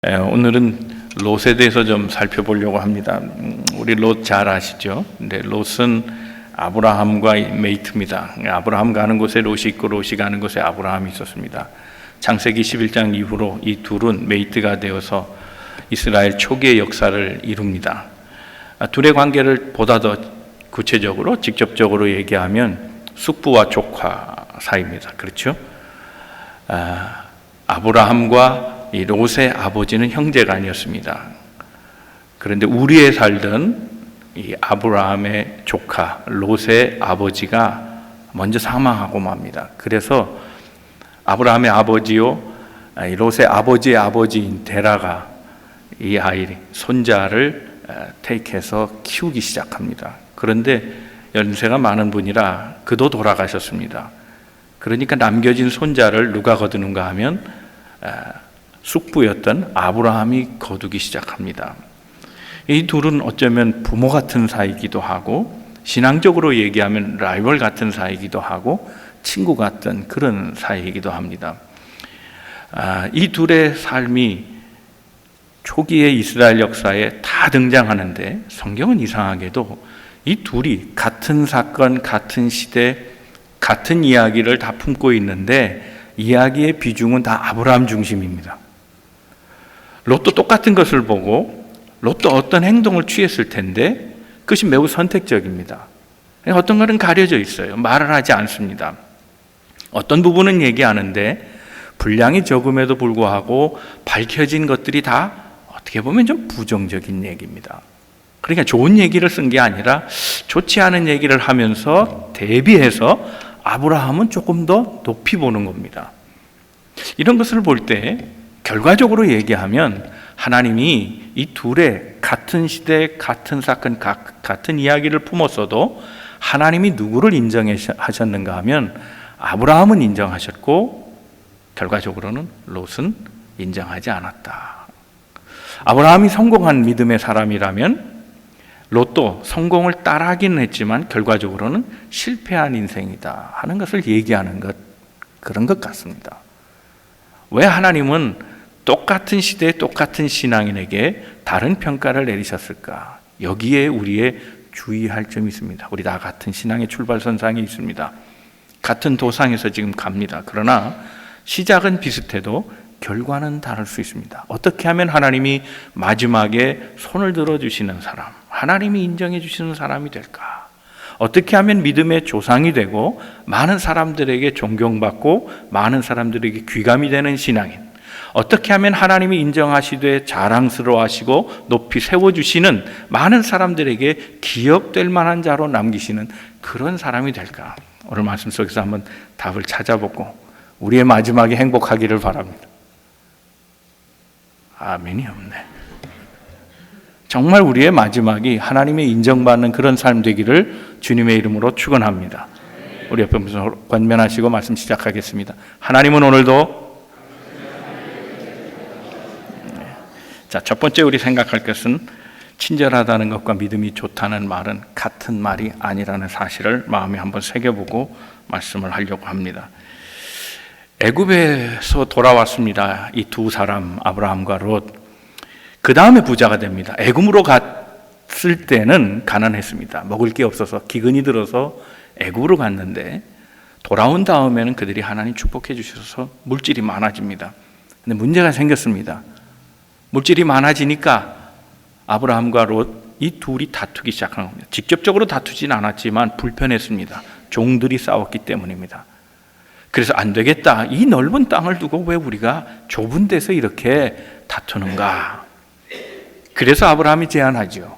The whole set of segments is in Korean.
오늘은 롯에 대해서 좀 살펴보려고 합니다. 우리 롯 잘 아시죠? 근데 롯은 아브라함과 메이트입니다. 아브라함 가는 곳에 롯이 있고 롯이 가는 곳에 아브라함이 있었습니다. 창세기 11장 이후로 이 둘은 메이트가 되어서 이스라엘 초기의 역사를 이룹니다. 둘의 관계를 보다 더 구체적으로 직접적으로 얘기하면 숙부와 조카 사이입니다. 그렇죠? 아브라함과 이 롯의 아버지는 형제가 아니었습니다. 그런데 우리에 살던 이 아브라함의 조카 롯의 아버지가 먼저 사망하고 맙니다. 그래서 아브라함의 아버지요 롯의 아버지의 아버지인 데라가 이 아이 손자를 테이크해서 키우기 시작합니다. 그런데 연세가 많은 분이라 그도 돌아가셨습니다. 그러니까 남겨진 손자를 누가 거두는가 하면 숙부였던 아브라함이 거두기 시작합니다. 이 둘은 어쩌면 부모 같은 사이이기도 하고 신앙적으로 얘기하면 라이벌 같은 사이이기도 하고 친구 같은 그런 사이이기도 합니다. 이 둘의 삶이 초기의 이스라엘 역사에 다 등장하는데 성경은 이상하게도 이 둘이 같은 사건, 같은 시대, 같은 이야기를 다 품고 있는데 이야기의 비중은 다 아브라함 중심입니다. 롯도 똑같은 것을 보고 롯도 어떤 행동을 취했을 텐데 그것이 매우 선택적입니다. 어떤 것은 가려져 있어요. 말을 하지 않습니다. 어떤 부분은 얘기하는데 분량이 적음에도 불구하고 밝혀진 것들이 다 어떻게 보면 좀 부정적인 얘기입니다. 그러니까 좋은 얘기를 쓴 게 아니라 좋지 않은 얘기를 하면서 대비해서 아브라함은 조금 더 높이 보는 겁니다. 이런 것을 볼 때 결과적으로 얘기하면 하나님이 이 둘의 같은 시대, 같은 사건, 같은 이야기를 품었어도 하나님이 누구를 인정하셨는가 하면 아브라함은 인정하셨고 결과적으로는 롯은 인정하지 않았다. 아브라함이 성공한 믿음의 사람이라면 롯도 성공을 따라하기는 했지만 결과적으로는 실패한 인생이다 하는 것을 얘기하는 그런 것 같습니다. 왜 하나님은 똑같은 시대에 똑같은 신앙인에게 다른 평가를 내리셨을까? 여기에 우리의 주의할 점이 있습니다. 우리 다 같은 신앙의 출발선상에 있습니다. 같은 도상에서 지금 갑니다. 그러나 시작은 비슷해도 결과는 다를 수 있습니다. 어떻게 하면 하나님이 마지막에 손을 들어주시는 사람, 하나님이 인정해 주시는 사람이 될까? 어떻게 하면 믿음의 조상이 되고 많은 사람들에게 존경받고 많은 사람들에게 귀감이 되는 신앙인, 어떻게 하면 하나님이 인정하시되 자랑스러워하시고 높이 세워주시는 많은 사람들에게 기억될 만한 자로 남기시는 그런 사람이 될까? 오늘 말씀 속에서 한번 답을 찾아보고 우리의 마지막에 행복하기를 바랍니다. 아멘이 없네. 정말 우리의 마지막이 하나님의 인정받는 그런 삶 되기를 주님의 이름으로 축원합니다. 우리 옆에 분들 권면하시고 말씀 시작하겠습니다. 하나님은 오늘도 첫 번째 우리 생각할 것은 친절하다는 것과 믿음이 좋다는 말은 같은 말이 아니라는 사실을 마음에 한번 새겨보고 말씀을 하려고 합니다. 애굽에서 돌아왔습니다. 이 두 사람 아브라함과 롯. 그 다음에 부자가 됩니다. 애굽으로 갔을 때는 가난했습니다. 먹을 게 없어서 기근이 들어서 애굽으로 갔는데 돌아온 다음에는 그들이 하나님 축복해 주셔서 물질이 많아집니다. 근데 문제가 생겼습니다. 물질이 많아지니까 아브라함과 롯 이 둘이 다투기 시작한 겁니다. 직접적으로 다투진 않았지만 불편했습니다. 종들이 싸웠기 때문입니다. 그래서 안 되겠다. 이 넓은 땅을 두고 왜 우리가 좁은 데서 이렇게 다투는가? 그래서 아브라함이 제안하죠.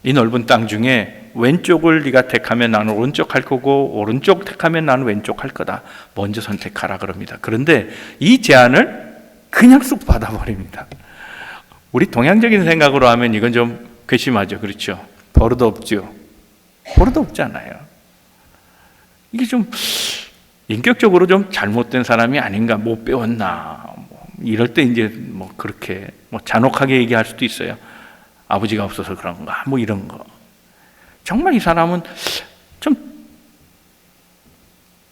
이 넓은 땅 중에 왼쪽을 네가 택하면 나는 오른쪽 할 거고 오른쪽 택하면 나는 왼쪽 할 거다. 먼저 선택하라 그럽니다. 그런데 이 제안을 그냥 쑥 받아버립니다. 우리 동양적인 생각으로 하면 이건 좀 괘씸하죠. 그렇죠? 버릇 없죠. 버릇 없잖아요. 이게 좀 인격적으로 좀 잘못된 사람이 아닌가, 못 배웠나, 이럴 때 이제 그렇게 잔혹하게 얘기할 수도 있어요. 아버지가 없어서 그런가, 이런 거. 정말 이 사람은 좀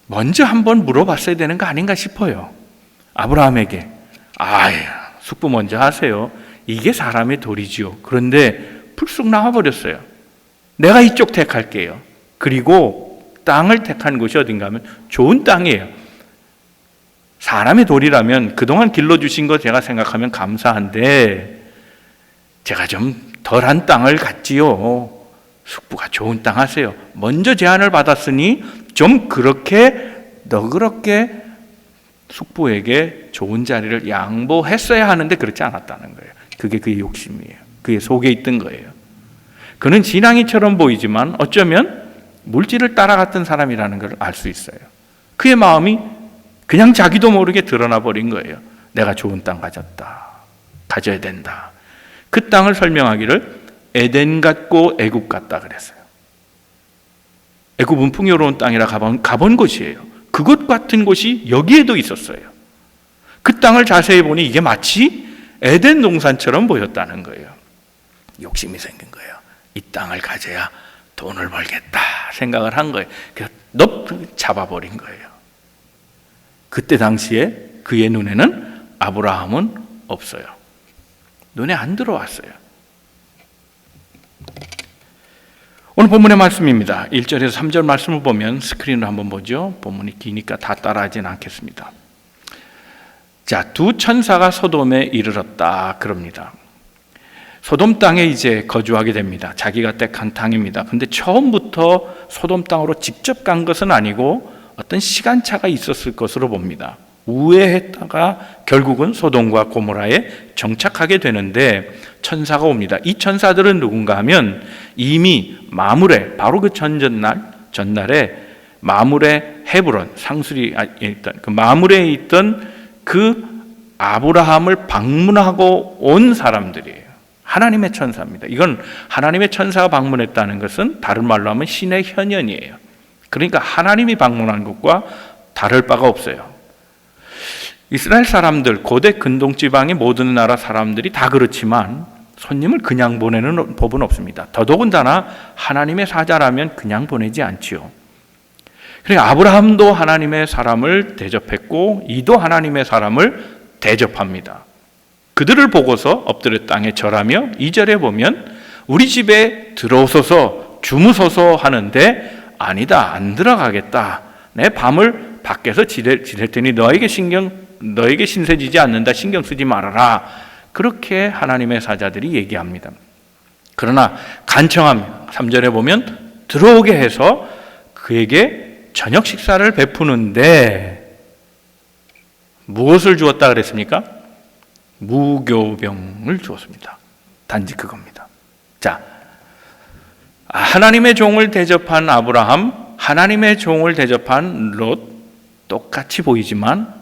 먼저 한번 물어봤어야 되는 거 아닌가 싶어요. 아브라함에게. 숙부 먼저 하세요. 이게 사람의 도리지요. 그런데 불쑥 나와버렸어요. 내가 이쪽 택할게요. 그리고 땅을 택한 곳이 어딘가 하면 좋은 땅이에요. 사람의 도리라면 그동안 길러주신 거 제가 생각하면 감사한데 제가 좀 덜한 땅을 갖지요. 숙부가 좋은 땅 하세요. 먼저 제안을 받았으니 좀 그렇게 너그럽게 숙부에게 좋은 자리를 양보했어야 하는데 그렇지 않았다는 거예요. 그게 그의 욕심이에요. 그의 속에 있던 거예요. 그는 지랑이처럼 보이지만 어쩌면 물질을 따라갔던 사람이라는 걸 알 수 있어요. 그의 마음이 그냥 자기도 모르게 드러나 버린 거예요. 내가 좋은 땅 가졌다. 가져야 된다. 그 땅을 설명하기를 에덴 같고 애굽 같다 그랬어요. 애굽은 풍요로운 땅이라 가본 곳이에요. 그곳 같은 곳이 여기에도 있었어요. 그 땅을 자세히 보니 이게 마치 에덴 동산처럼 보였다는 거예요. 욕심이 생긴 거예요. 이 땅을 가져야 돈을 벌겠다 생각을 한 거예요. 그래서 넙 잡아버린 거예요. 그때 당시에 그의 눈에는 아브라함은 없어요. 눈에 안 들어왔어요. 오늘 본문의 말씀입니다. 1절에서 3절 말씀을 보면 스크린으로 한번 보죠. 본문이 기니까 다 따라하진 않겠습니다. 자, 두 천사가 소돔에 이르렀다 그럽니다. 소돔 땅에 이제 거주하게 됩니다. 자기가 택한 땅입니다. 근데 처음부터 소돔 땅으로 직접 간 것은 아니고 어떤 시간차가 있었을 것으로 봅니다. 우회했다가 결국은 소돔과 고모라에 정착하게 되는데 천사가 옵니다. 이 천사들은 누군가 하면 이미 마므레, 바로 그 전날에 마므레 헤브론, 상수리에 있던 그 마므레에 있던 그 아브라함을 방문하고 온 사람들이에요. 하나님의 천사입니다. 이건 하나님의 천사가 방문했다는 것은 다른 말로 하면 신의 현현이에요. 그러니까 하나님이 방문한 것과 다를 바가 없어요. 이스라엘 사람들, 고대 근동지방의 모든 나라 사람들이 다 그렇지만 손님을 그냥 보내는 법은 없습니다. 더더군다나 하나님의 사자라면 그냥 보내지 않지요. 그러니까 아브라함도 하나님의 사람을 대접했고 이도 하나님의 사람을 대접합니다. 그들을 보고서 엎드려 땅에 절하며 2절에 보면 우리 집에 들어오소서 주무소서 하는데 아니다, 안 들어가겠다. 내 밤을 밖에서 지낼 테니 너에게 신세지지 않는다. 신경 쓰지 말아라. 그렇게 하나님의 사자들이 얘기합니다. 그러나 간청합니다. 3절에 보면 들어오게 해서 그에게 저녁 식사를 베푸는데 무엇을 주었다 그랬습니까? 무교병을 주었습니다. 단지 그겁니다. 자, 하나님의 종을 대접한 아브라함, 하나님의 종을 대접한 롯, 똑같이 보이지만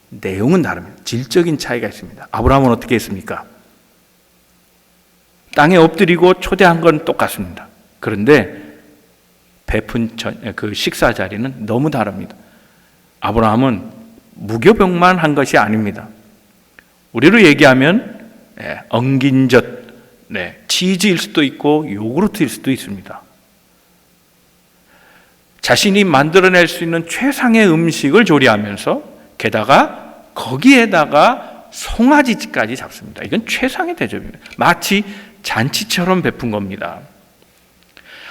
내용은 다릅니다. 질적인 차이가 있습니다. 아브라함은 어떻게 했습니까? 땅에 엎드리고 초대한 건 똑같습니다. 그런데 베푼 그 식사 자리는 너무 다릅니다. 아브라함은 무교병만 한 것이 아닙니다. 우리로 얘기하면 엉긴 젖, 치즈일 수도 있고 요구르트일 수도 있습니다. 자신이 만들어낼 수 있는 최상의 음식을 조리하면서 게다가 거기에다가 송아지까지 잡습니다. 이건 최상의 대접입니다. 마치 잔치처럼 베푼 겁니다.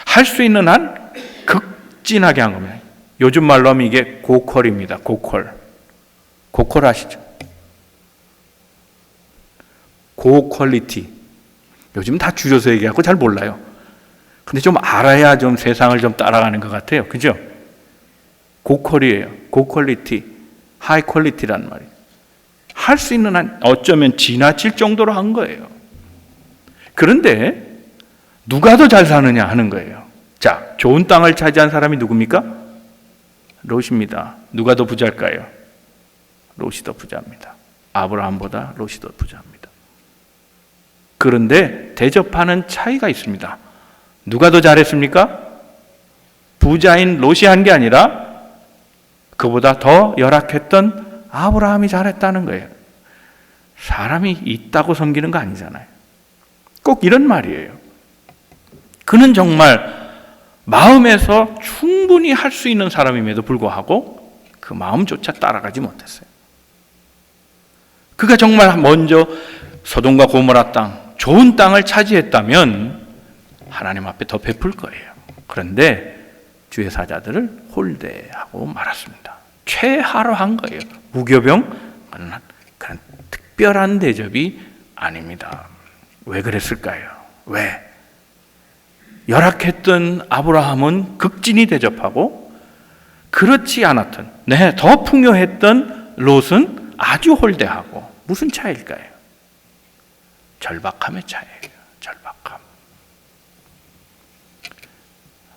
할 수 있는 한 극진하게 한 겁니다. 요즘 말로 하면 이게 고퀄입니다. 고퀄 아시죠? 고퀄리티. 요즘 다 줄여서 얘기하고 잘 몰라요. 근데 좀 알아야 좀 세상을 좀 따라가는 것 같아요. 그죠? 고퀄이에요. 고퀄리티, 하이 퀄리티란 말이에요. 할 수 있는 한 어쩌면 지나칠 정도로 한 거예요. 그런데 누가 더 잘 사느냐 하는 거예요. 자, 좋은 땅을 차지한 사람이 누굽니까? 롯입니다. 누가 더 부자일까요? 롯이 더 부자입니다. 아브라함보다 롯이 더 부자입니다. 그런데 대접하는 차이가 있습니다. 누가 더 잘했습니까? 부자인 롯이 한 게 아니라 그보다 더 열악했던 아브라함이 잘했다는 거예요. 사람이 있다고 섬기는 거 아니잖아요. 꼭 이런 말이에요. 그는 정말 마음에서 충분히 할 수 있는 사람임에도 불구하고 그 마음조차 따라가지 못했어요. 그가 정말 먼저 소돔과 고모라 땅, 좋은 땅을 차지했다면 하나님 앞에 더 베풀 거예요. 그런데 주의 사자들을 홀대하고 말았습니다. 최하로 한 거예요. 무교병, 그런 특별한 대접이 아닙니다. 왜 그랬을까요? 왜? 열악했던 아브라함은 극진히 대접하고 그렇지 않았던, 더 풍요했던 롯은 아주 홀대하고. 무슨 차이일까요? 절박함의 차이예요. 절박함.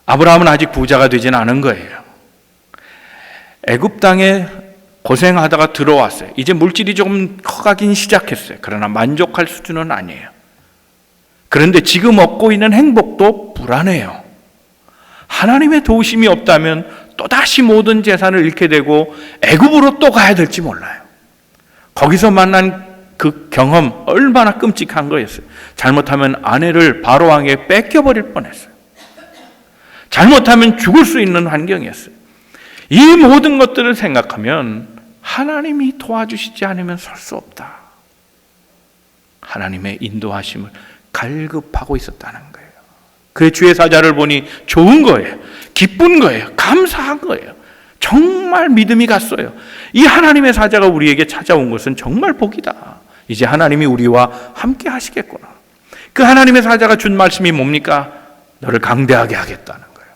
아브라함은 아직 부자가 되지는 않은 거예요. 애굽 땅에 고생하다가 들어왔어요. 이제 물질이 조금 커가긴 시작했어요. 그러나 만족할 수준은 아니에요. 그런데 지금 얻고 있는 행복도 불안해요. 하나님의 도우심이 없다면 또다시 모든 재산을 잃게 되고 애굽으로 또 가야 될지 몰라요. 거기서 만난 그 경험 얼마나 끔찍한 거였어요. 잘못하면 아내를 바로왕에 뺏겨버릴 뻔했어요. 잘못하면 죽을 수 있는 환경이었어요. 이 모든 것들을 생각하면 하나님이 도와주시지 않으면 설 수 없다. 하나님의 인도하심을 갈급하고 있었다는 거예요. 그 주의 사자를 보니 좋은 거예요. 기쁜 거예요. 감사한 거예요. 정말 믿음이 갔어요. 이 하나님의 사자가 우리에게 찾아온 것은 정말 복이다. 이제 하나님이 우리와 함께 하시겠구나. 그 하나님의 사자가 준 말씀이 뭡니까? 너를 강대하게 하겠다는 거예요.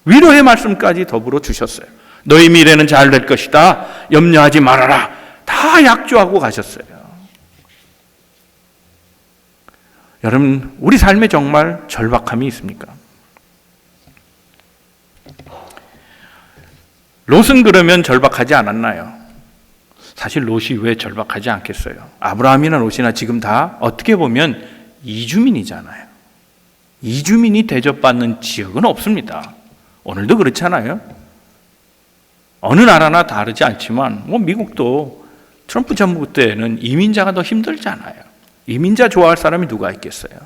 위로의 말씀까지 더불어 주셨어요. 너희 미래는 잘 될 것이다. 염려하지 말아라. 다 약조하고 가셨어요. 여러분, 우리 삶에 정말 절박함이 있습니까? 롯은 그러면 절박하지 않았나요? 사실 롯이 왜 절박하지 않겠어요? 아브라함이나 롯이나 지금 다 어떻게 보면 이주민이잖아요. 이주민이 대접받는 지역은 없습니다. 오늘도 그렇잖아요. 어느 나라나 다르지 않지만 미국도 트럼프 정부 때는 이민자가 더 힘들잖아요. 이민자 좋아할 사람이 누가 있겠어요?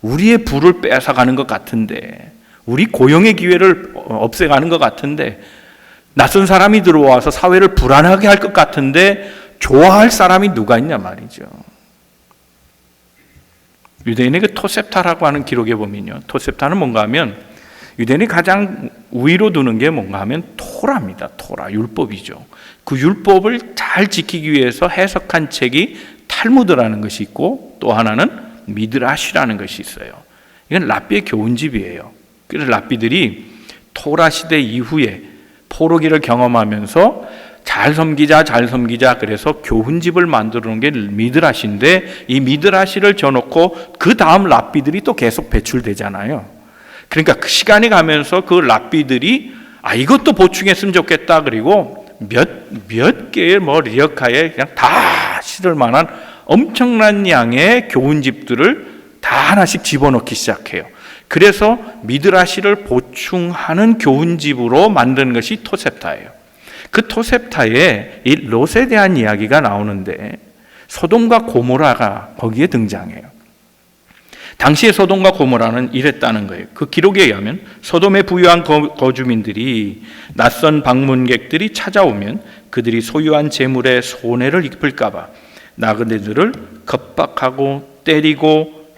우리의 부를 뺏어가는 것 같은데, 우리 고용의 기회를 없애가는 것 같은데, 낯선 사람이 들어와서 사회를 불안하게 할 것 같은데 좋아할 사람이 누가 있냐 말이죠. 유대인의 그 토셉타라고 하는 기록에 보면요, 토셉타는 뭔가 하면 유대인이 가장 우위로 두는 게 뭔가 하면 토라입니다. 토라, 율법이죠. 그 율법을 잘 지키기 위해서 해석한 책이 탈무드라는 것이 있고, 또 하나는 미드라시라는 것이 있어요. 이건 랍비의 교훈집이에요. 그래서 랍비들이 토라 시대 이후에 포로기를 경험하면서 잘 섬기자 그래서 교훈집을 만들어 놓은 게 미드라시인데, 이 미드라시를 줘놓고 그 다음 랍비들이 또 계속 배출되잖아요. 그러니까 그 시간이 가면서 그 랍비들이 이것도 보충했으면 좋겠다, 그리고 몇 개의 리어카에 그냥 다 실을 만한 엄청난 양의 교훈집들을 다 하나씩 집어넣기 시작해요. 그래서 미드라시를 보충하는 교훈집으로 만든 것이 토셉타예요. 그 토셉타에 이 롯에 대한 이야기가 나오는데 소돔과 고모라가 거기에 등장해요. 당시의 소돔과 고모라는 이랬다는 거예요. 그 기록에 의하면 소돔의 부유한 거주민들이 낯선 방문객들이 찾아오면 그들이 소유한 재물에 손해를 입을까 봐 나그네들을 겁박하고 때리고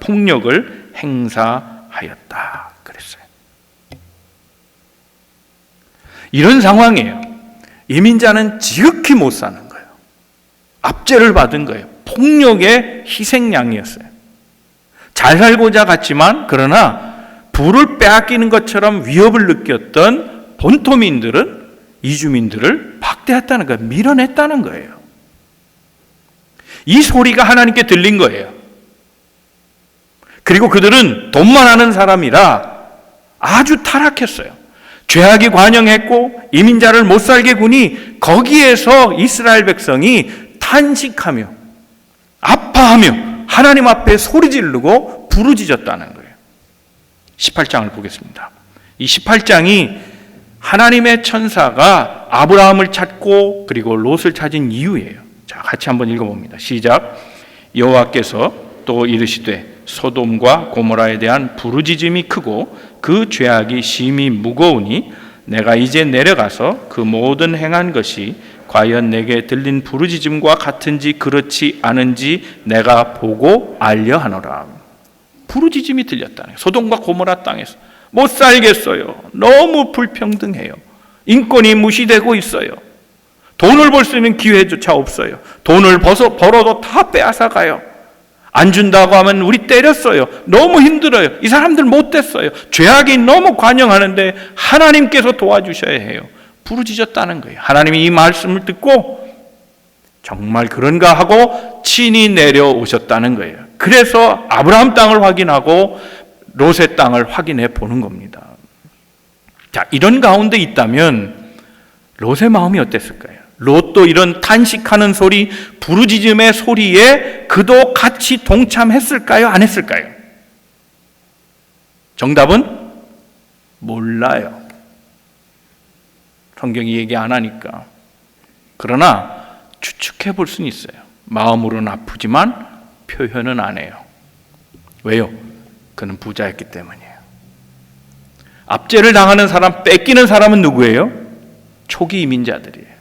폭력을 행사하였다 그랬어요. 이런 상황이에요. 이민자는 지극히 못 사는 거예요. 압제를 받은 거예요. 폭력의 희생양이었어요. 잘 살고자 갔지만 그러나 부를 빼앗기는 것처럼 위협을 느꼈던 본토민들은 이주민들을 박대했다는 거예요. 밀어냈다는 거예요. 이 소리가 하나님께 들린 거예요. 그리고 그들은 돈만 하는 사람이라 아주 타락했어요. 죄악이 관영했고 이민자를 못 살게 구니 거기에서 이스라엘 백성이 탄식하며 아파하며 하나님 앞에 소리 지르고 부르짖었다는 거예요. 18장을 보겠습니다. 이 18장이 하나님의 천사가 아브라함을 찾고 그리고 롯을 찾은 이유예요. 자, 같이 한번 읽어봅니다. 시작. 여호와께서 또 이르시되 소돔과 고모라에 대한 부르짖음이 크고 그 죄악이 심히 무거우니 내가 이제 내려가서 그 모든 행한 것이 과연 내게 들린 부르짖음과 같은지 그렇지 않은지 내가 보고 알려 하노라. 부르짖음이 들렸다는 거예요. 소돔과 고모라 땅에서 못 살겠어요. 너무 불평등해요. 인권이 무시되고 있어요. 돈을 벌 수 있는 기회조차 없어요. 돈을 벌어도 다 빼앗아가요. 안 준다고 하면 우리 때렸어요. 너무 힘들어요. 이 사람들 못됐어요. 죄악이 너무 관영하는데 하나님께서 도와주셔야 해요. 부르짖었다는 거예요. 하나님이 이 말씀을 듣고 정말 그런가 하고 친히 내려오셨다는 거예요. 그래서 아브라함 땅을 확인하고 롯의 땅을 확인해 보는 겁니다. 자, 이런 가운데 있다면 롯의 마음이 어땠을까요? 롯도 이런 탄식하는 소리, 부르짖음의 소리에 그도 같이 동참했을까요? 안 했을까요? 정답은 몰라요. 성경이 얘기 안 하니까. 그러나 추측해 볼 수는 있어요. 마음으로는 아프지만 표현은 안 해요. 왜요? 그는 부자였기 때문이에요. 압제를 당하는 사람, 뺏기는 사람은 누구예요? 초기 이민자들이에요.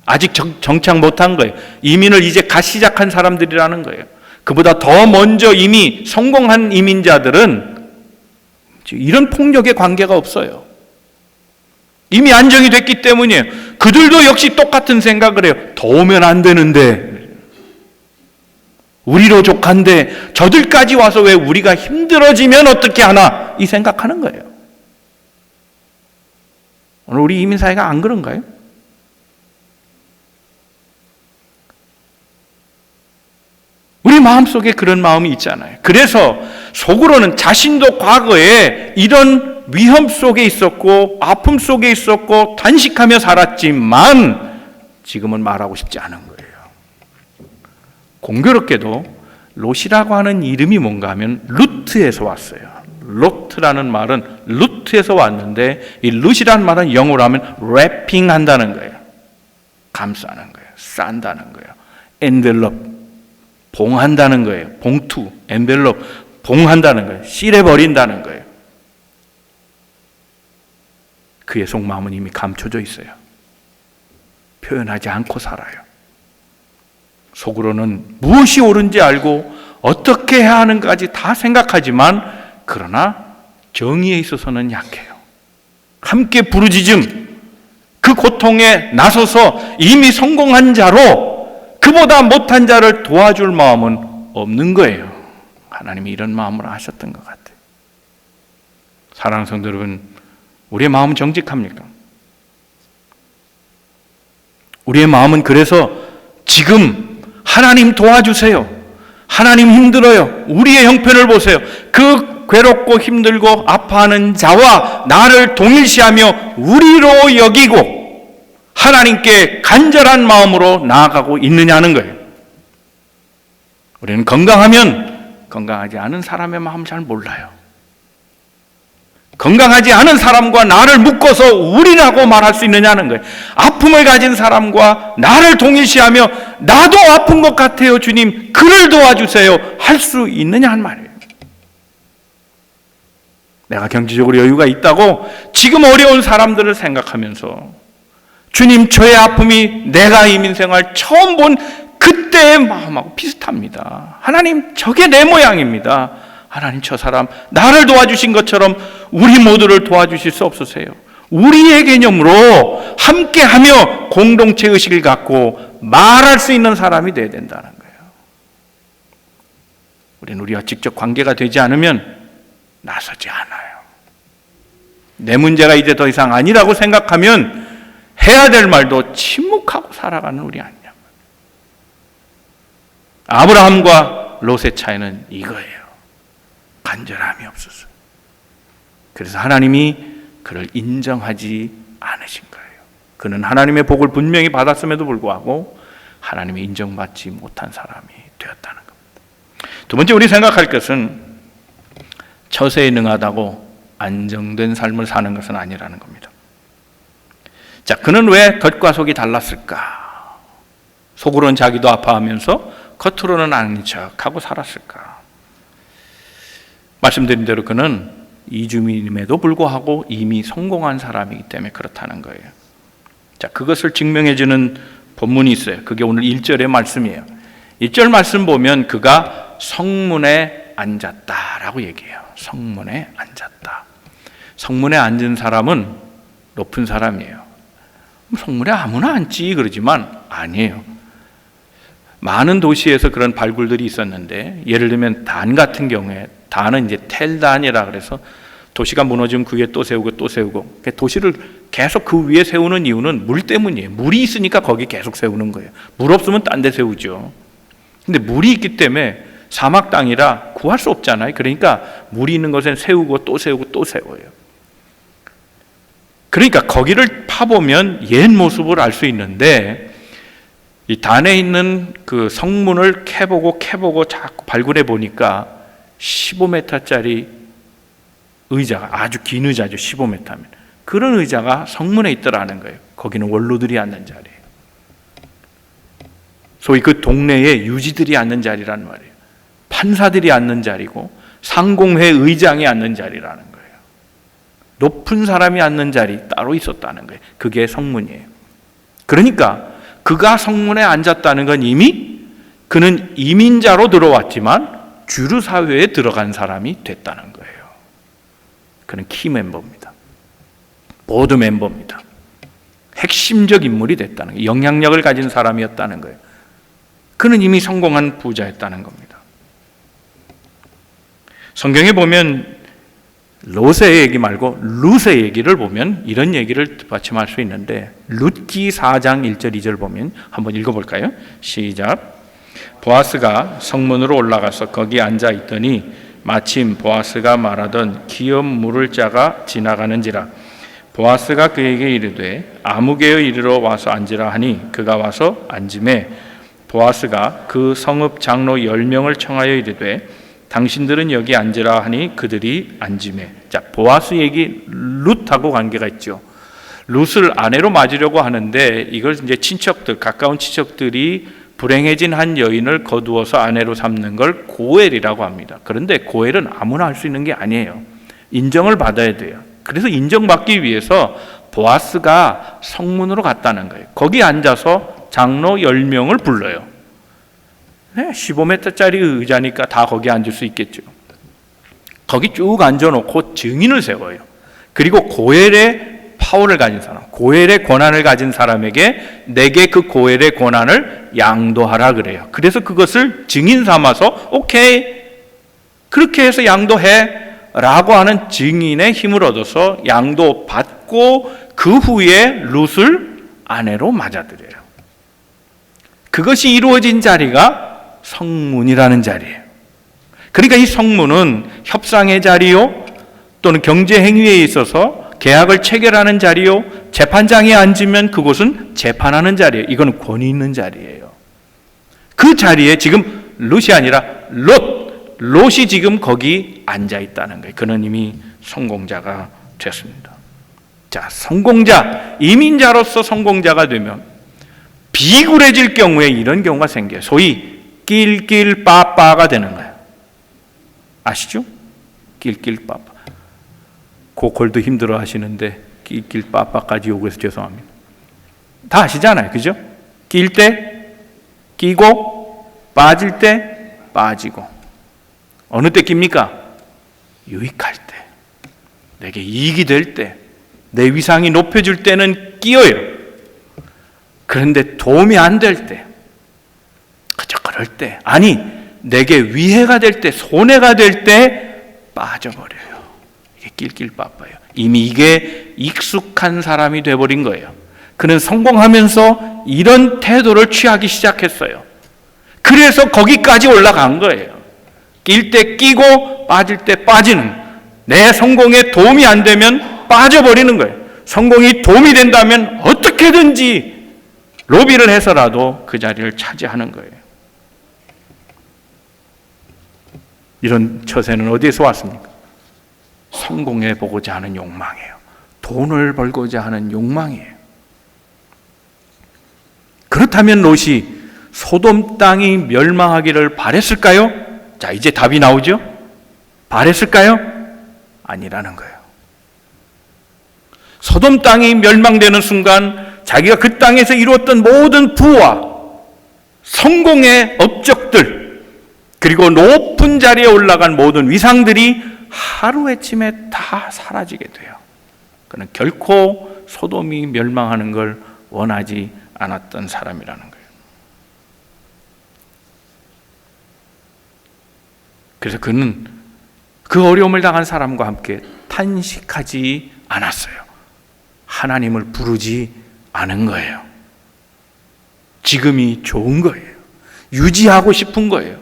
아직 정착 못한 거예요. 이민을 이제 갓 시작한 사람들이라는 거예요. 그보다 더 먼저 이미 성공한 이민자들은 이런 폭력의 관계가 없어요. 이미 안정이 됐기 때문이에요. 그들도 역시 똑같은 생각을 해요. 더 오면 안 되는데, 우리로 족한데 저들까지 와서 왜 우리가 힘들어지면 어떻게 하나, 이 생각하는 거예요. 오늘 우리 이민사회가 안 그런가요? 우리 마음속에 그런 마음이 있잖아요. 그래서 속으로는 자신도 과거에 이런 위험 속에 있었고 아픔 속에 있었고 단식하며 살았지만 지금은 말하고 싶지 않은 거예요. 공교롭게도 롯이라고 하는 이름이 뭔가 하면 루트에서 왔어요. 롯이라는 말은 루트에서 왔는데 이 룻이라는 말은 영어로 하면 랩핑한다는 거예요. 감싸는 거예요. 싼다는 거예요. 엔벨롭, 봉한다는 거예요. 봉투, 엔벨롭, 봉한다는 거예요. 실해버린다는 거예요. 그의 속마음은 이미 감춰져 있어요. 표현하지 않고 살아요. 속으로는 무엇이 옳은지 알고 어떻게 해야 하는가까지 다 생각하지만 그러나 정의에 있어서는 약해요. 함께 부르짖음, 그 고통에 나서서 이미 성공한 자로 그보다 못한 자를 도와줄 마음은 없는 거예요. 하나님이 이런 마음으로 하셨던 것 같아요. 사랑하는 성도 여러분, 우리의 마음은 정직합니까? 우리의 마음은 그래서 지금 하나님 도와주세요. 하나님 힘들어요. 우리의 형편을 보세요. 그 괴롭고 힘들고 아파하는 자와 나를 동일시하며 우리로 여기고 하나님께 간절한 마음으로 나아가고 있느냐는 거예요. 우리는 건강하면 건강하지 않은 사람의 마음 잘 몰라요. 건강하지 않은 사람과 나를 묶어서 우리라고 말할 수 있느냐는 거예요. 아픔을 가진 사람과 나를 동일시하며 나도 아픈 것 같아요, 주님, 그를 도와주세요, 할 수 있느냐 한 말이에요. 내가 경제적으로 여유가 있다고 지금 어려운 사람들을 생각하면서 주님, 저의 아픔이 내가 이민생활 처음 본 그때의 마음하고 비슷합니다. 하나님, 저게 내 모양입니다. 하나님, 저 사람 나를 도와주신 것처럼 우리 모두를 도와주실 수 없으세요? 우리의 개념으로 함께하며 공동체 의식을 갖고 말할 수 있는 사람이 되어야 된다는 거예요. 우리는 우리와 직접 관계가 되지 않으면 나서지 않아요. 내 문제가 이제 더 이상 아니라고 생각하면 해야 될 말도 침묵하고 살아가는 우리 아니냐. 아브라함과 롯의 차이는 이거예요. 간절함이 없었어요. 그래서 하나님이 그를 인정하지 않으신 거예요. 그는 하나님의 복을 분명히 받았음에도 불구하고 하나님의 인정받지 못한 사람이 되었다는 겁니다. 두 번째 우리 생각할 것은 처세에 능하다고 안정된 삶을 사는 것은 아니라는 겁니다. 자, 그는 왜 겉과 속이 달랐을까? 속으로는 자기도 아파하면서 겉으로는 아닌 척하고 살았을까? 말씀드린 대로 그는 이주민임에도 불구하고 이미 성공한 사람이기 때문에 그렇다는 거예요. 자, 그것을 증명해주는 본문이 있어요. 그게 오늘 1절의 말씀이에요. 1절 말씀 보면 그가 성문에 앉았다라고 얘기해요. 성문에 앉았다. 성문에 앉은 사람은 높은 사람이에요. 성문에 아무나 앉지 그러지만 아니에요. 많은 도시에서 그런 발굴들이 있었는데, 예를 들면 단 같은 경우에, 단은 이제 텔단이라 그래서 도시가 무너지면 그 위에 또 세우고 또 세우고, 도시를 계속 그 위에 세우는 이유는 물 때문이에요. 물이 있으니까 거기 계속 세우는 거예요. 물 없으면 딴 데 세우죠. 근데 물이 있기 때문에 사막 땅이라 구할 수 없잖아요. 그러니까 물이 있는 곳에 세우고 또 세우고 또 세워요. 그러니까 거기를 파보면 옛 모습을 알 수 있는데, 이 단에 있는 그 성문을 캐보고 자꾸 발굴해 보니까 15m짜리 의자가, 아주 긴 의자죠. 15m면 그런 의자가 성문에 있더라는 거예요. 거기는 원로들이 앉는 자리예요. 소위 그 동네에 유지들이 앉는 자리란 말이에요. 판사들이 앉는 자리고 상공회 의장이 앉는 자리라는 거예요. 높은 사람이 앉는 자리 따로 있었다는 거예요. 그게 성문이에요. 그러니까 그가 성문에 앉았다는 건 이미 그는 이민자로 들어왔지만 주류 사회에 들어간 사람이 됐다는 거예요. 그는 키 멤버입니다. 보드 멤버입니다. 핵심적 인물이 됐다는 거예요. 영향력을 가진 사람이었다는 거예요. 그는 이미 성공한 부자였다는 겁니다. 성경에 보면 롯의 얘기 말고 룻의 얘기를 보면 이런 얘기를 받침할 수 있는데, 룻기 4장 1절 2절 보면 한번 읽어볼까요? 시작. 보아스가 성문으로 올라가서 거기 앉아 있더니 마침 보아스가 말하던 기업 물을 자가 지나가는지라. 보아스가 그에게 이르되 아무개의 이르러 와서 앉으라 하니 그가 와서 앉음에 보아스가 그 성읍 장로 10명을 청하여 이르되 당신들은 여기 앉으라 하니 그들이 앉음에. 자, 보아스 얘기 룻하고 관계가 있죠. 룻을 아내로 맞으려고 하는데 이걸 이제 친척들, 가까운 친척들이 불행해진 한 여인을 거두어서 아내로 삼는 걸 고엘이라고 합니다. 그런데 고엘은 아무나 할 수 있는 게 아니에요. 인정을 받아야 돼요. 그래서 인정받기 위해서 보아스가 성문으로 갔다는 거예요. 거기 앉아서 장로 10명을 불러요. 15m짜리 의자니까 다 거기 앉을 수 있겠죠. 거기 쭉 앉아놓고 증인을 세워요. 그리고 고엘의 파워를 가진 사람, 고엘의 권한을 가진 사람에게 내게 그 고엘의 권한을 양도하라 그래요. 그래서 그것을 증인 삼아서 오케이, 그렇게 해서 양도해 라고 하는 증인의 힘을 얻어서 양도받고 그 후에 룻을 아내로 맞아들여요. 그것이 이루어진 자리가 성문이라는 자리예요. 그러니까 이 성문은 협상의 자리요, 또는 경제 행위에 있어서 계약을 체결하는 자리요, 재판장에 앉으면 그곳은 재판하는 자리예요. 이건 권위 있는 자리예요. 그 자리에 지금 룻이 아니라 롯이 지금 거기 앉아 있다는 거예요. 그는 이미 성공자가 됐습니다. 자, 성공자, 이민자로서 성공자가 되면 비굴해질 경우에 이런 경우가 생겨요. 소위 낄낄빠빠가 되는 거예요. 아시죠? 낄낄빠빠. 고콜도 힘들어 하시는데 낄낄빠빠까지 요구해서 죄송합니다. 다 아시잖아요. 그죠? 낄 때 끼고 빠질 때 빠지고. 어느 때 낍니까? 유익할 때, 내게 이익이 될 때, 내 위상이 높여줄 때는 끼어요. 그런데 도움이 안 될 때, 그저 그럴 때, 아니 내게 위해가 될 때, 손해가 될 때 빠져버려요. 이게 낄낄빠빠예요. 이미 이게 익숙한 사람이 돼버린 거예요. 그는 성공하면서 이런 태도를 취하기 시작했어요. 그래서 거기까지 올라간 거예요. 낄 때 끼고 빠질 때 빠지는, 내 성공에 도움이 안 되면 빠져버리는 거예요. 성공이 도움이 된다면 어떻게든지 로비를 해서라도 그 자리를 차지하는 거예요. 이런 처세는 어디에서 왔습니까? 성공해 보고자 하는 욕망이에요. 돈을 벌고자 하는 욕망이에요. 그렇다면 롯이 소돔 땅이 멸망하기를 바랬을까요? 자, 이제 답이 나오죠? 바랬을까요? 아니라는 거예요. 소돔 땅이 멸망되는 순간 자기가 그 땅에서 이루었던 모든 부와 성공의 업적들, 그리고 높은 자리에 올라간 모든 위상들이 하루아침에 다 사라지게 돼요. 그는 결코 소돔이 멸망하는 걸 원하지 않았던 사람이라는 거예요. 그래서 그는 그 어려움을 당한 사람과 함께 탄식하지 않았어요. 하나님을 부르지 않은 거예요. 지금이 좋은 거예요. 유지하고 싶은 거예요.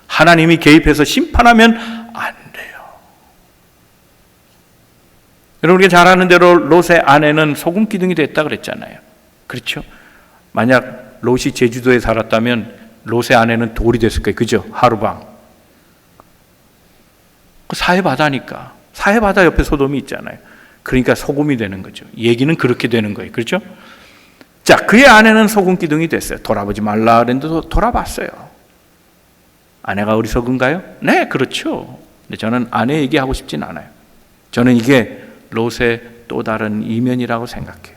하나님이 개입해서 심판하면 안 돼요. 여러분, 우리가 잘 아는 대로 롯의 아내는 소금 기둥이 됐다 그랬잖아요. 그렇죠? 만약 롯이 제주도에 살았다면 롯의 아내는 돌이 됐을 거예요. 그죠? 하루방. 사해바다니까. 사해바다 옆에 소돔이 있잖아요. 그러니까 소금이 되는 거죠. 얘기는 그렇게 되는 거예요. 그렇죠? 자, 그의 아내는 소금 기둥이 됐어요. 돌아보지 말라 그랬는데 돌아봤어요. 아내가 어리석은가요? 네, 그렇죠. 근데 저는 아내 얘기하고 싶진 않아요. 저는 이게 롯의 또 다른 이면이라고 생각해요.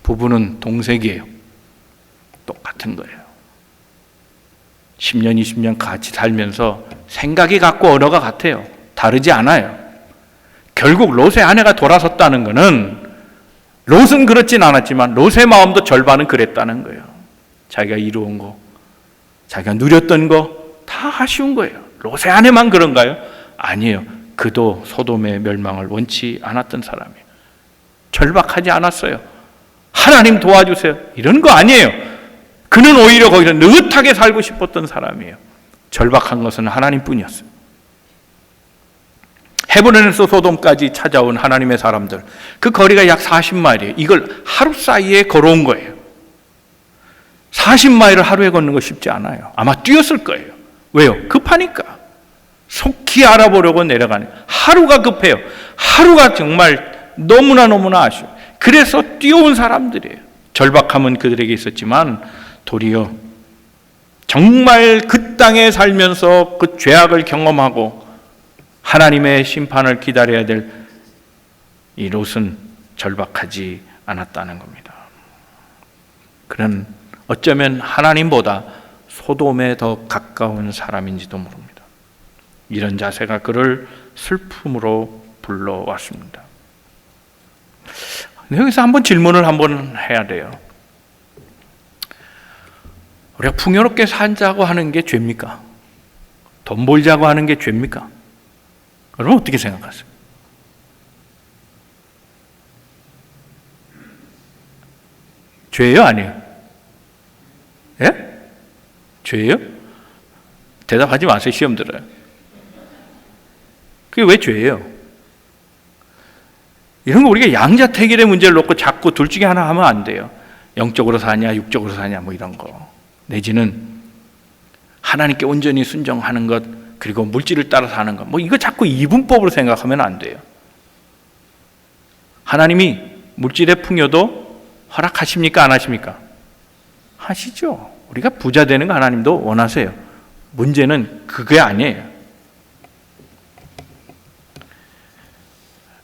부부는 동색이에요. 똑같은 거예요. 10년, 20년 같이 살면서 생각이 같고 언어가 같아요. 다르지 않아요. 결국 롯의 아내가 돌아섰다는 것은 롯은 그렇진 않았지만 롯의 마음도 절반은 그랬다는 거예요. 자기가 이루은 거, 자기가 누렸던 거 다 아쉬운 거예요. 롯의 아내만 그런가요? 아니에요. 그도 소돔의 멸망을 원치 않았던 사람이에요. 절박하지 않았어요. 하나님 도와주세요. 이런 거 아니에요. 그는 오히려 거기서 느긋하게 살고 싶었던 사람이에요. 절박한 것은 하나님뿐이었어요. 헤브론에서 소돔까지 찾아온 하나님의 사람들, 그 거리가 약 40마일이에요. 이걸 하루 사이에 걸어온 거예요. 40마일을 하루에 걷는 거 쉽지 않아요. 아마 뛰었을 거예요. 왜요? 급하니까. 속히 알아보려고 내려가는. 하루가 급해요. 하루가 정말 너무나 아쉬워요. 그래서 뛰어온 사람들이에요. 절박함은 그들에게 있었지만 도리어 정말 그 땅에 살면서 그 죄악을 경험하고 하나님의 심판을 기다려야 될 이 롯은 절박하지 않았다는 겁니다. 그는 어쩌면 하나님보다 소돔에 더 가까운 사람인지도 모릅니다. 이런 자세가 그를 슬픔으로 불러왔습니다. 여기서 한번 질문을 한번 해야 돼요. 우리가 풍요롭게 살자고 하는 게 죄입니까? 돈 벌자고 하는 게 죄입니까? 여러분 어떻게 생각하세요? 죄예요? 아니에요? 예? 죄예요? 대답하지 마세요. 시험 들어요. 그게 왜 죄예요? 이런 거 우리가 양자택일의 문제를 놓고 자꾸 둘 중에 하나 하면 안 돼요. 영적으로 사냐 육적으로 사냐 뭐 이런 거. 내지는 하나님께 온전히 순종하는 것, 그리고 물질을 따라 사는 것, 뭐 이거 자꾸 이분법으로 생각하면 안 돼요. 하나님이 물질의 풍요도 허락하십니까? 안 하십니까? 하시죠. 우리가 부자 되는 거 하나님도 원하세요. 문제는 그게 아니에요.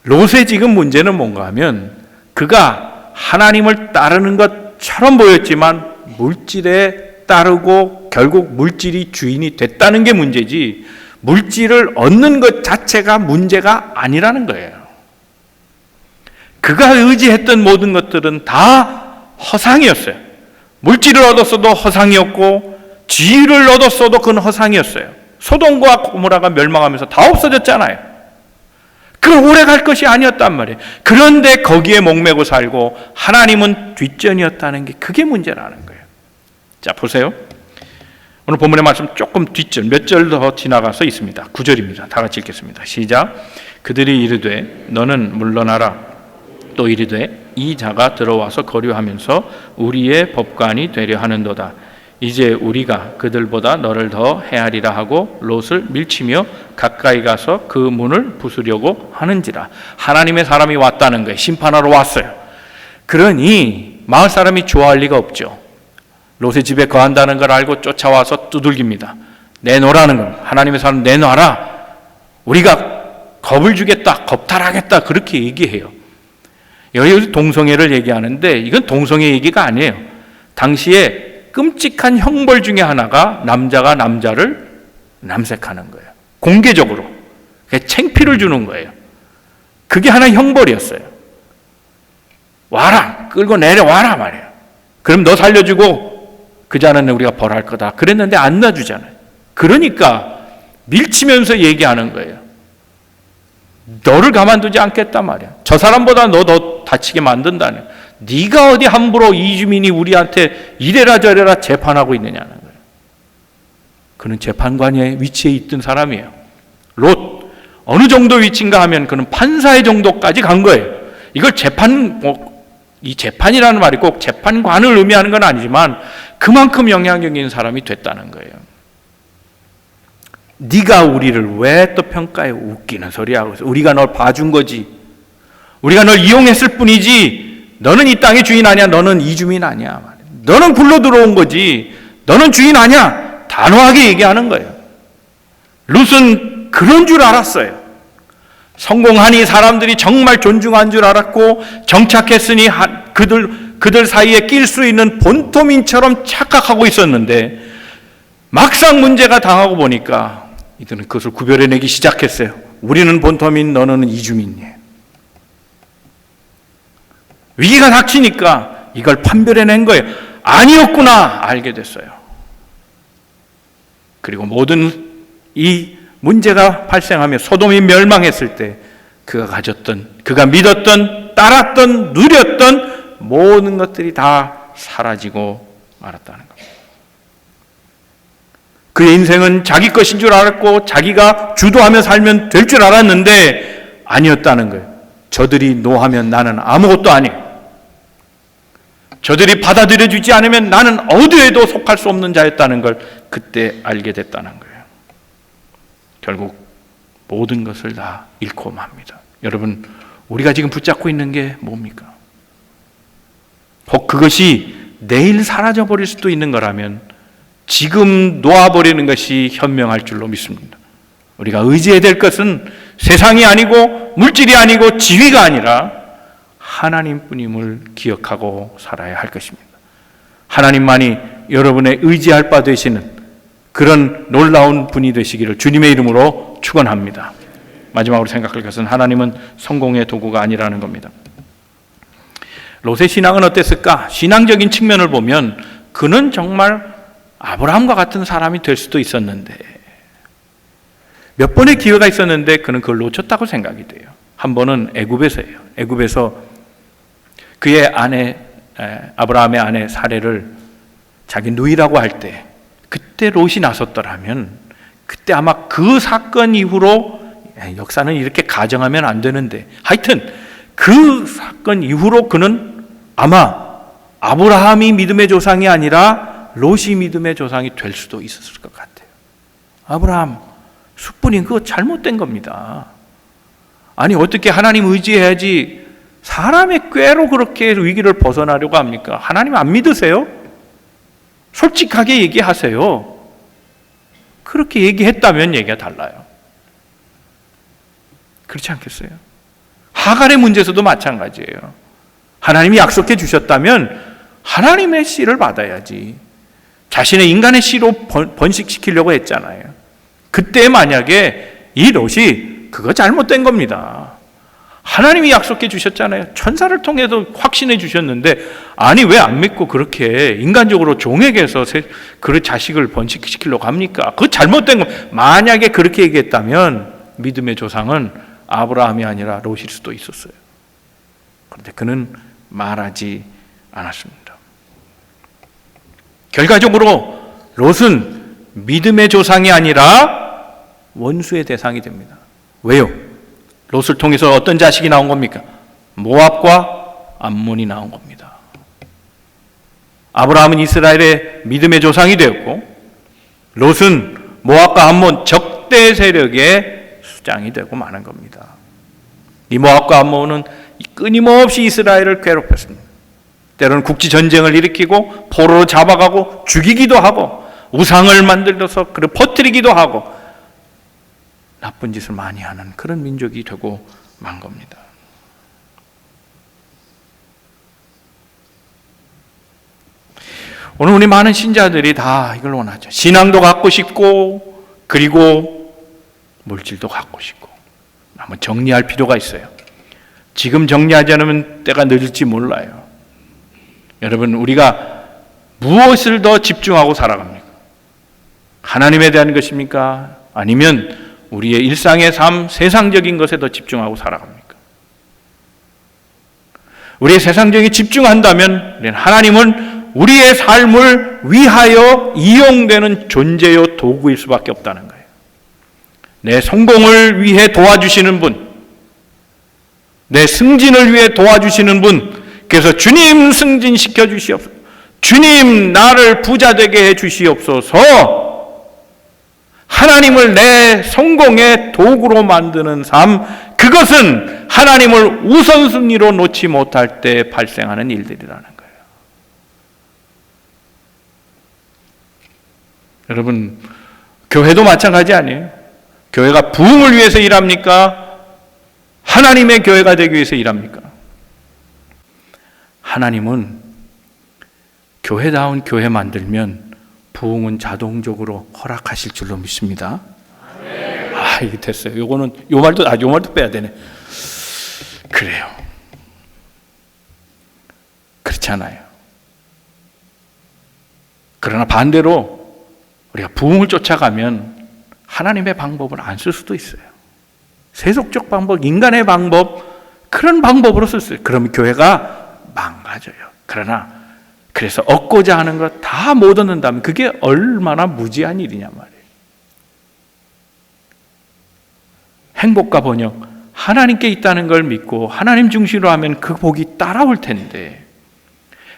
롯의 지금 문제는 뭔가 하면 그가 하나님을 따르는 것처럼 보였지만 물질에 따르고 결국 물질이 주인이 됐다는 게 문제지, 물질을 얻는 것 자체가 문제가 아니라는 거예요. 그가 의지했던 모든 것들은 다 허상이었어요. 물질을 얻었어도 허상이었고 지위를 얻었어도 그건 허상이었어요. 소돔과 고모라가 멸망하면서 다 없어졌잖아요. 그건 오래 갈 것이 아니었단 말이에요. 그런데 거기에 목매고 살고 하나님은 뒷전이었다는 게 그게 문제라는 거예요. 자, 보세요. 오늘 본문의 말씀 조금 뒷전, 몇 절 더 지나가서 있습니다. 9절입니다. 다 같이 읽겠습니다. 시작. 그들이 이르되 너는 물러나라. 또 이르되 이 자가 들어와서 거류하면서 우리의 법관이 되려 하는도다. 이제 우리가 그들보다 너를 더 헤아리라 하고 롯을 밀치며 가까이 가서 그 문을 부수려고 하는지라. 하나님의 사람이 왔다는 거예요. 심판하러 왔어요. 그러니 마을 사람이 좋아할 리가 없죠. 롯의 집에 거한다는 걸 알고 쫓아와서 두들깁니다. 내놓으라는 건, 하나님의 사람 내놔라. 우리가 겁을 주겠다, 겁탈하겠다, 그렇게 얘기해요. 여기 동성애를 얘기하는데 이건 동성애 얘기가 아니에요. 당시에 끔찍한 형벌 중에 하나가 남자가 남자를 남색하는 거예요. 공개적으로. 창피를 주는 거예요. 그게 하나의 형벌이었어요. 와라! 끌고 내려와라 말이에요. 그럼 너 살려주고 그 자는 우리가 벌할 거다. 그랬는데 안 놔주잖아요. 그러니까 밀치면서 얘기하는 거예요. 너를 가만두지 않겠단 말이야. 저 사람보다 너 더 다치게 만든다는. 네가 어디 함부로 이주민이 우리한테 이래라 저래라 재판하고 있느냐는 거예요. 그는 재판관의 위치에 있던 사람이에요. 롯 어느 정도 위치인가 하면 그는 판사의 정도까지 간 거예요. 이걸 이 재판이라는 말이 꼭 재판관을 의미하는 건 아니지만 그만큼 영향력인 사람이 됐다는 거예요. 네가 우리를 왜 또 평가해? 웃기는 소리하고 있어. 우리가 널 봐준 거지. 우리가 널 이용했을 뿐이지. 너는 이 땅의 주인 아니야. 너는 이주민 아니야. 너는 굴러 들어온 거지. 너는 주인 아니야. 단호하게 얘기하는 거예요. 룻은 그런 줄 알았어요. 성공하니 사람들이 정말 존중한 줄 알았고 정착했으니 그들 사이에 낄 수 있는 본토민처럼 착각하고 있었는데 막상 문제가 당하고 보니까 이들은 그것을 구별해내기 시작했어요. 우리는 본토민, 너는 이주민이에요. 위기가 닥치니까 이걸 판별해낸 거예요. 아니었구나 알게 됐어요. 그리고 모든 이 문제가 발생하며 소돔이 멸망했을 때 그가 가졌던, 그가 믿었던, 따랐던, 누렸던 모든 것들이 다 사라지고 말았다는 겁니다. 그의 인생은 자기 것인 줄 알았고 자기가 주도하며 살면 될 줄 알았는데 아니었다는 거예요. 저들이 노하면 나는 아무것도 아니에요. 저들이 받아들여주지 않으면 나는 어디에도 속할 수 없는 자였다는 걸 그때 알게 됐다는 거예요. 결국 모든 것을 다 잃고 맙니다. 여러분, 우리가 지금 붙잡고 있는 게 뭡니까? 혹 그것이 내일 사라져버릴 수도 있는 거라면 지금 놓아버리는 것이 현명할 줄로 믿습니다. 우리가 의지해야 될 것은 세상이 아니고 물질이 아니고 지위가 아니라 하나님뿐임을 기억하고 살아야 할 것입니다. 하나님만이 여러분의 의지할 바 되시는 그런 놀라운 분이 되시기를 주님의 이름으로 축원합니다. 마지막으로 생각할 것은 하나님은 성공의 도구가 아니라는 겁니다. 롯의 신앙은 어땠을까? 신앙적인 측면을 보면 그는 정말 아브라함과 같은 사람이 될 수도 있었는데 몇 번의 기회가 있었는데 그는 그걸 놓쳤다고 생각이 돼요. 한 번은 애굽에서예요. 애굽에서 그의 아내 아브라함의 아내 사레를 자기 누이라고 할 때 그때 롯이 나섰더라면 그때 아마 그 사건 이후로 역사는 이렇게 가정하면 안 되는데 하여튼 그 사건 이후로 그는 아마 아브라함이 믿음의 조상이 아니라 롯이 믿음의 조상이 될 수도 있었을 것 같아요. 아브라함 숯불인 그거 잘못된 겁니다. 아니 어떻게 하나님 의지해야지 사람의 꾀로 그렇게 위기를 벗어나려고 합니까? 하나님 안 믿으세요? 솔직하게 얘기하세요. 그렇게 얘기했다면 얘기가 달라요. 그렇지 않겠어요? 하갈의 문제에서도 마찬가지예요. 하나님이 약속해 주셨다면 하나님의 씨를 받아야지. 자신의 인간의 씨로 번식시키려고 했잖아요. 그때 만약에 이 롯이 그거 잘못된 겁니다. 하나님이 약속해 주셨잖아요. 천사를 통해서 확신해 주셨는데 아니 왜 안 믿고 그렇게 인간적으로 종에게서 그 자식을 번식시키려고 합니까? 그거 잘못된 거. 만약에 그렇게 얘기했다면 믿음의 조상은 아브라함이 아니라 롯일 수도 있었어요. 그런데 그는 말하지 않았습니다. 결과적으로 롯은 믿음의 조상이 아니라 원수의 대상이 됩니다. 왜요? 롯을 통해서 어떤 자식이 나온 겁니까? 모압과 암몬이 나온 겁니다. 아브라함은 이스라엘의 믿음의 조상이 되었고 롯은 모압과 암몬 적대 세력의 수장이 되고 마는 겁니다. 이 모압과 암몬은 끊임없이 이스라엘을 괴롭혔습니다. 때로는 국지 전쟁을 일으키고 포로로 잡아가고 죽이기도 하고 우상을 만들어서 그를 퍼뜨리기도 하고 나쁜 짓을 많이 하는 그런 민족이 되고 만 겁니다. 오늘 우리 많은 신자들이 다 이걸 원하죠. 신앙도 갖고 싶고, 그리고 물질도 갖고 싶고. 한번 정리할 필요가 있어요. 지금 정리하지 않으면 때가 늦을지 몰라요. 여러분, 우리가 무엇을 더 집중하고 살아갑니까? 하나님에 대한 것입니까? 아니면 우리의 일상의 삶, 세상적인 것에 더 집중하고 살아갑니까? 우리의 세상적인 집중한다면 하나님은 우리의 삶을 위하여 이용되는 존재요 도구일 수밖에 없다는 거예요. 내 성공을 위해 도와주시는 분, 내 승진을 위해 도와주시는 분, 그래서 주님 승진시켜 주시옵소서, 주님 나를 부자 되게 해 주시옵소서, 하나님을 내 성공의 도구로 만드는 삶, 그것은 하나님을 우선순위로 놓지 못할 때 발생하는 일들이라는 거예요. 여러분, 교회도 마찬가지 아니에요? 교회가 부흥을 위해서 일합니까? 하나님의 교회가 되기 위해서 일합니까? 하나님은 교회다운 교회 만들면 부흥은 자동적으로 허락하실 줄로 믿습니다. 아, 이게 됐어요. 요 말도 빼야 되네. 그래요. 그렇지 않아요. 그러나 반대로 우리가 부흥을 쫓아가면 하나님의 방법을 안 쓸 수도 있어요. 세속적 방법, 인간의 방법, 그런 방법으로 쓸 수 있어요. 그러면 교회가 망가져요. 그래서 얻고자 하는 것 다 못 얻는다면 그게 얼마나 무지한 일이냐 말이에요. 행복과 번영, 하나님께 있다는 걸 믿고 하나님 중심으로 하면 그 복이 따라올 텐데,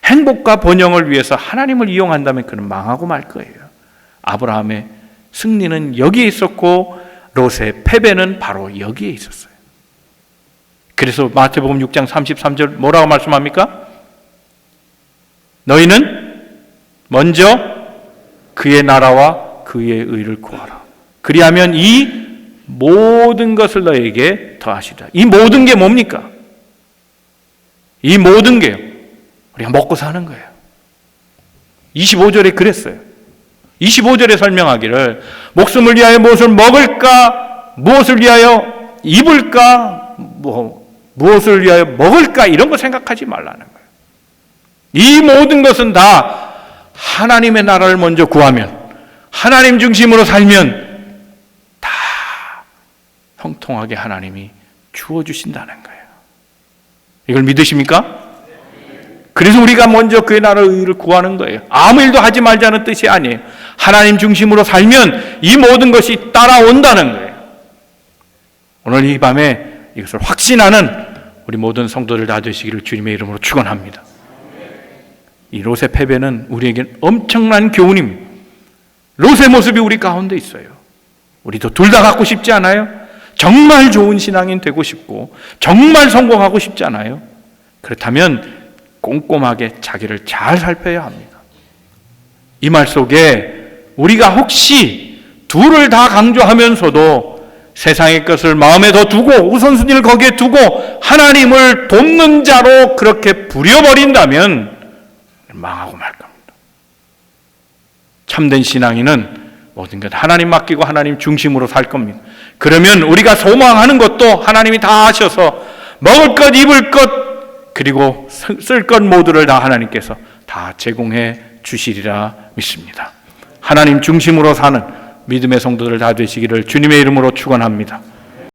행복과 번영을 위해서 하나님을 이용한다면 그는 망하고 말 거예요. 아브라함의 승리는 여기에 있었고 롯의 패배는 바로 여기에 있었어요. 그래서 마태복음 6장 33절 뭐라고 말씀합니까? 너희는 먼저 그의 나라와 그의 의를 구하라. 그리하면 이 모든 것을 너에게 더하시리라. 이 모든 게 뭡니까? 이 모든 게요, 우리가 먹고 사는 거예요. 25절에 그랬어요. 25절에 설명하기를 목숨을 위하여 무엇을 먹을까, 무엇을 위하여 입을까, 무엇을 위하여 먹을까, 이런 거 생각하지 말라는 거예요. 이 모든 것은 다 하나님의 나라를 먼저 구하면, 하나님 중심으로 살면 다 형통하게 하나님이 주어주신다는 거예요. 이걸 믿으십니까? 그래서 우리가 먼저 그의 나라의 의를 구하는 거예요. 아무 일도 하지 말자는 뜻이 아니에요. 하나님 중심으로 살면 이 모든 것이 따라온다는 거예요. 오늘 이 밤에 이것을 확신하는 우리 모든 성도들 다 되시기를 주님의 이름으로 축원합니다. 이 롯의 패배는 우리에겐 엄청난 교훈입니다. 롯의 모습이 우리 가운데 있어요. 우리도 둘 다 갖고 싶지 않아요? 정말 좋은 신앙인 되고 싶고 정말 성공하고 싶지 않아요? 그렇다면 꼼꼼하게 자기를 잘 살펴야 합니다. 이 말 속에 우리가 혹시 둘을 다 강조하면서도 세상의 것을 마음에 더 두고 우선순위를 거기에 두고 하나님을 돕는 자로 그렇게 부려버린다면 망하고 말 겁니다. 참된 신앙인은 모든 것 하나님 맡기고 하나님 중심으로 살 겁니다. 그러면 우리가 소망하는 것도 하나님이 다 하셔서 먹을 것, 입을 것, 그리고 쓸 것 모두를 다 하나님께서 다 제공해 주시리라 믿습니다. 하나님 중심으로 사는 믿음의 성도들 다 되시기를 주님의 이름으로 축원합니다.